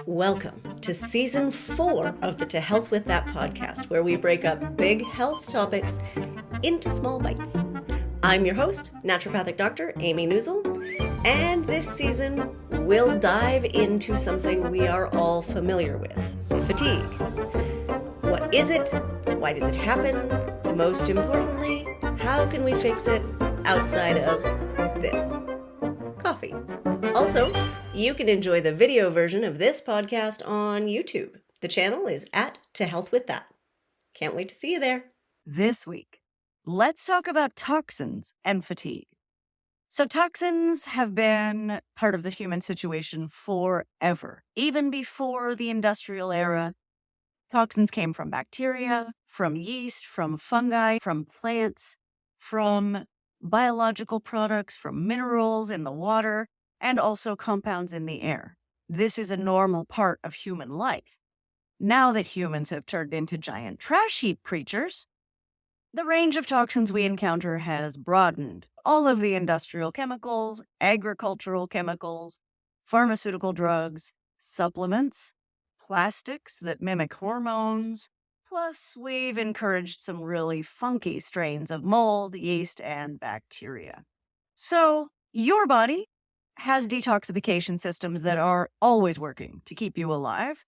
Welcome to Season 4 of the To Health With That podcast, where we break up big health topics into small bites. I'm your host, naturopathic Dr. Amy Newsel, and this season we'll dive into something we are all familiar with, fatigue. What is it? Why does it happen? Most importantly, how can we fix it outside of this? Coffee. Also, you can enjoy the video version of this podcast on YouTube. The channel is at To Health With That. Can't wait to see you there. This week, let's talk about toxins and fatigue. So toxins have been part of the human situation forever. Even before the industrial era, toxins came from bacteria, from yeast, from fungi, from plants, from biological products, from minerals in the water, and also compounds in the air. This is a normal part of human life. Now that humans have turned into giant trash heap creatures, the range of toxins we encounter has broadened. All of the industrial chemicals, agricultural chemicals, pharmaceutical drugs, supplements, plastics that mimic hormones, plus we've encouraged some really funky strains of mold, yeast, and bacteria. So your body has detoxification systems that are always working to keep you alive,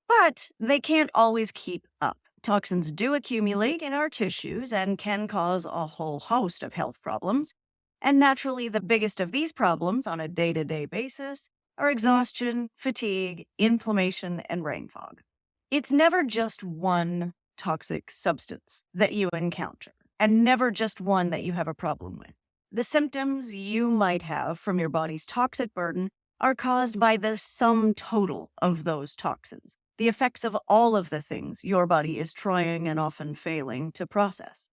but they can't always keep up. Toxins do accumulate in our tissues and can cause a whole host of health problems. And naturally, the biggest of these problems on a day-to-day basis are exhaustion, fatigue, inflammation, and brain fog. It's never just one toxic substance that you encounter, and never just one that you have a problem with. The symptoms you might have from your body's toxic burden are caused by the sum total of those toxins, the effects of all of the things your body is trying and often failing to process.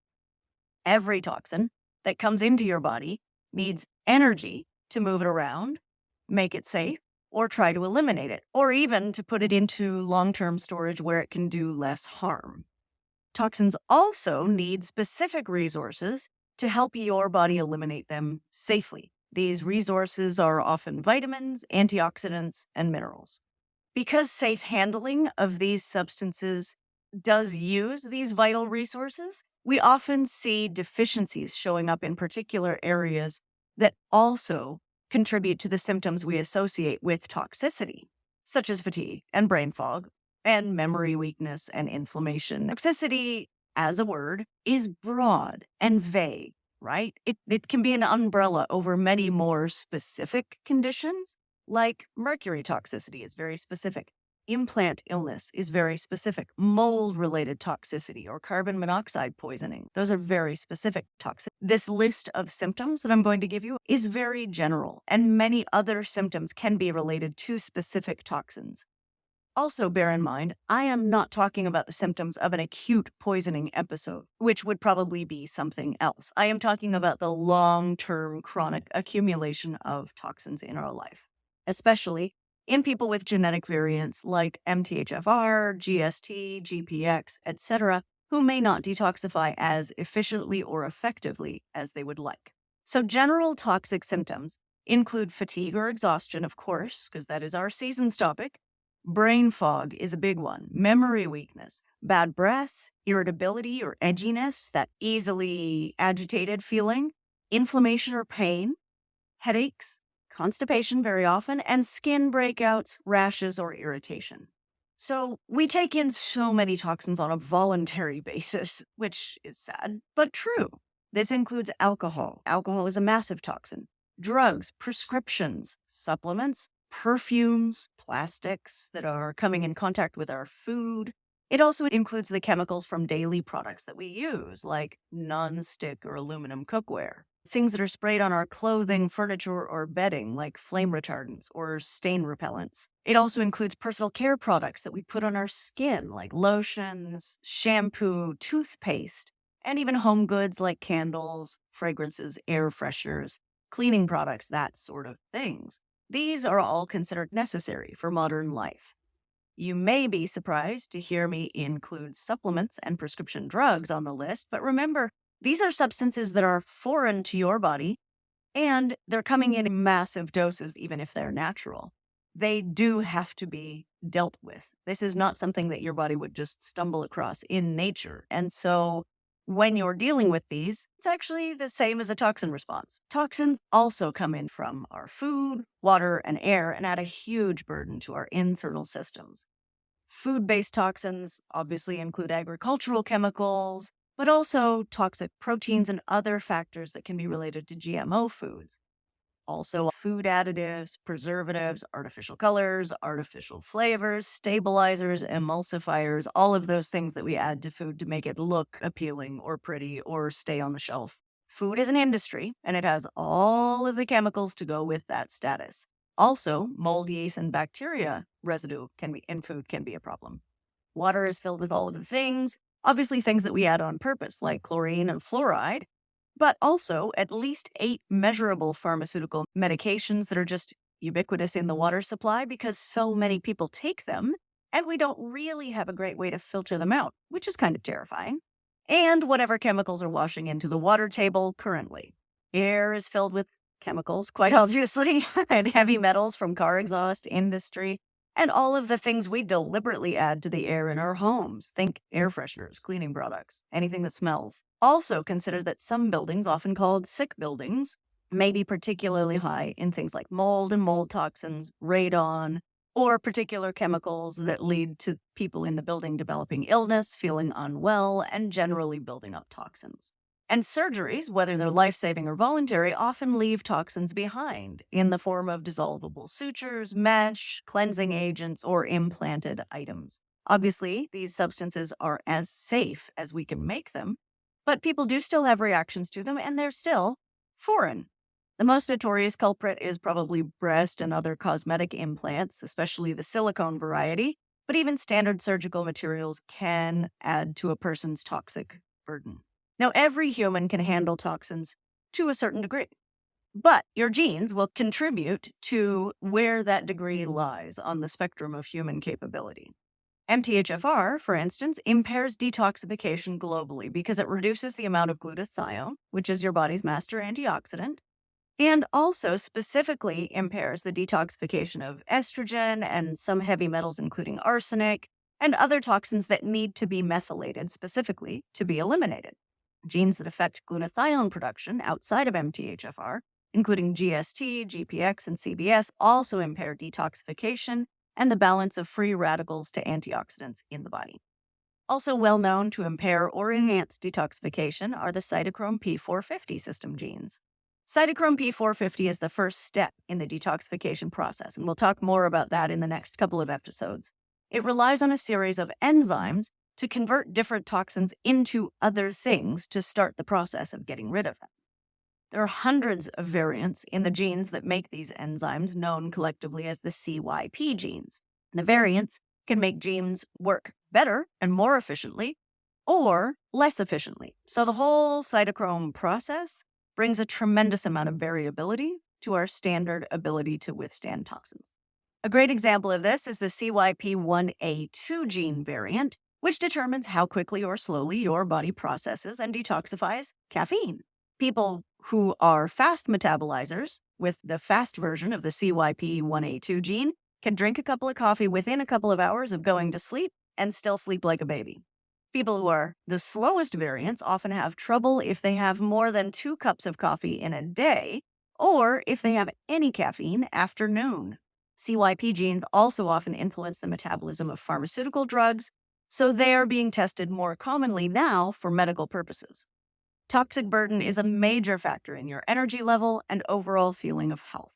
Every toxin that comes into your body needs energy to move it around, make it safe, or try to eliminate it, or even to put it into long-term storage where it can do less harm. Toxins also need specific resources to help your body eliminate them safely. These resources are often vitamins, antioxidants, and minerals. Because safe handling of these substances does use these vital resources, we often see deficiencies showing up in particular areas that also contribute to the symptoms we associate with toxicity, such as fatigue and brain fog and memory weakness and inflammation. Toxicity, as a word, is broad and vague, right? It can be an umbrella over many more specific conditions, like mercury toxicity is very specific. Implant illness is very specific. Mold-related toxicity or carbon monoxide poisoning, those are very specific toxic. This list of symptoms that I'm going to give you is very general, and many other symptoms can be related to specific toxins. Also, bear in mind, I am not talking about the symptoms of an acute poisoning episode, which would probably be something else. I am talking about the long-term chronic accumulation of toxins in our life, especially in people with genetic variants like MTHFR, GST, GPX, etc., who may not detoxify as efficiently or effectively as they would like. So general toxic symptoms include fatigue or exhaustion, of course, because that is our season's topic. Brain fog is a big one. Memory weakness, bad breath, irritability or edginess, that easily agitated feeling, inflammation or pain, headaches, constipation very often, and skin breakouts, rashes, or irritation. So we take in so many toxins on a voluntary basis, which is sad, but true. This includes alcohol. Alcohol is a massive toxin. Drugs, prescriptions, supplements, perfumes, plastics that are coming in contact with our food. It also includes the chemicals from daily products that we use, like non-stick or aluminum cookware. Things that are sprayed on our clothing, furniture, or bedding, like flame retardants or stain repellents. It also includes personal care products that we put on our skin, like lotions, shampoo, toothpaste, and even home goods like candles, fragrances, air fresheners, cleaning products, that sort of things. These are all considered necessary for modern life. You may be surprised to hear me include supplements and prescription drugs on the list, but remember, these are substances that are foreign to your body, and they're coming in massive doses even if they're natural. they do have to be dealt with. This is not something that your body would just stumble across in nature. And so when you're dealing with these, it's actually the same as a toxin response. Toxins also come in from our food, water, and air and add a huge burden to our internal systems. Food-based toxins obviously include agricultural chemicals, but also toxic proteins and other factors that can be related to GMO foods. Also, food additives, preservatives, artificial colors, artificial flavors, stabilizers, emulsifiers, all of those things that we add to food to make it look appealing or pretty or stay on the shelf. Food is an industry, and it has all of the chemicals to go with that status. Also, mold, yeast, and bacteria residue in food can be a problem. Water is filled with all of the things, obviously things that we add on purpose, like chlorine and fluoride, but also at least 8 measurable pharmaceutical medications that are just ubiquitous in the water supply because so many people take them, and we don't really have a great way to filter them out, which is kind of terrifying. And whatever chemicals are washing into the water table currently. Air is filled with chemicals, quite obviously, and heavy metals from car exhaust industry, and all of the things we deliberately add to the air in our homes. Think air fresheners, cleaning products, anything that smells. Also consider that some buildings, often called sick buildings, may be particularly high in things like mold and mold toxins, radon, or particular chemicals that lead to people in the building developing illness, feeling unwell, and generally building up toxins. And surgeries, whether they're life-saving or voluntary, often leave toxins behind in the form of dissolvable sutures, mesh, cleansing agents, or implanted items. Obviously, these substances are as safe as we can make them, but people do still have reactions to them, and they're still foreign. The most notorious culprit is probably breast and other cosmetic implants, especially the silicone variety, but even standard surgical materials can add to a person's toxic burden. Now, every human can handle toxins to a certain degree, but your genes will contribute to where that degree lies on the spectrum of human capability. MTHFR, for instance, impairs detoxification globally because it reduces the amount of glutathione, which is your body's master antioxidant, and also specifically impairs the detoxification of estrogen and some heavy metals, including arsenic, and other toxins that need to be methylated specifically to be eliminated. Genes that affect glutathione production outside of MTHFR, including GST, GPX, and CBS, also impair detoxification and the balance of free radicals to antioxidants in the body. Also well known to impair or enhance detoxification are the Cytochrome P-450 system genes. Cytochrome P-450 is the first step in the detoxification process, and we'll talk more about that in the next couple of episodes. It relies on a series of enzymes to convert different toxins into other things to start the process of getting rid of them. There are hundreds of variants in the genes that make these enzymes, known collectively as the CYP genes. The variants can make genes work better and more efficiently or less efficiently. So the whole cytochrome process brings a tremendous amount of variability to our standard ability to withstand toxins. A great example of this is the CYP1A2 gene variant, which determines how quickly or slowly your body processes and detoxifies caffeine. People who are fast metabolizers with the fast version of the CYP1A2 gene can drink a cup of coffee within a couple of hours of going to sleep and still sleep like a baby. People who are the slowest variants often have trouble if they have more than 2 cups of coffee in a day, or if they have any caffeine after noon. CYP genes also often influence the metabolism of pharmaceutical drugs, so they are being tested more commonly now for medical purposes. Toxic burden is a major factor in your energy level and overall feeling of health.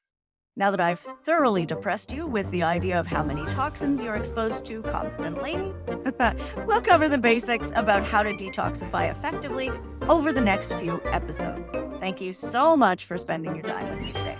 Now that I've thoroughly depressed you with the idea of how many toxins you're exposed to constantly, we'll cover the basics about how to detoxify effectively over the next few episodes. Thank you so much for spending your time with me today.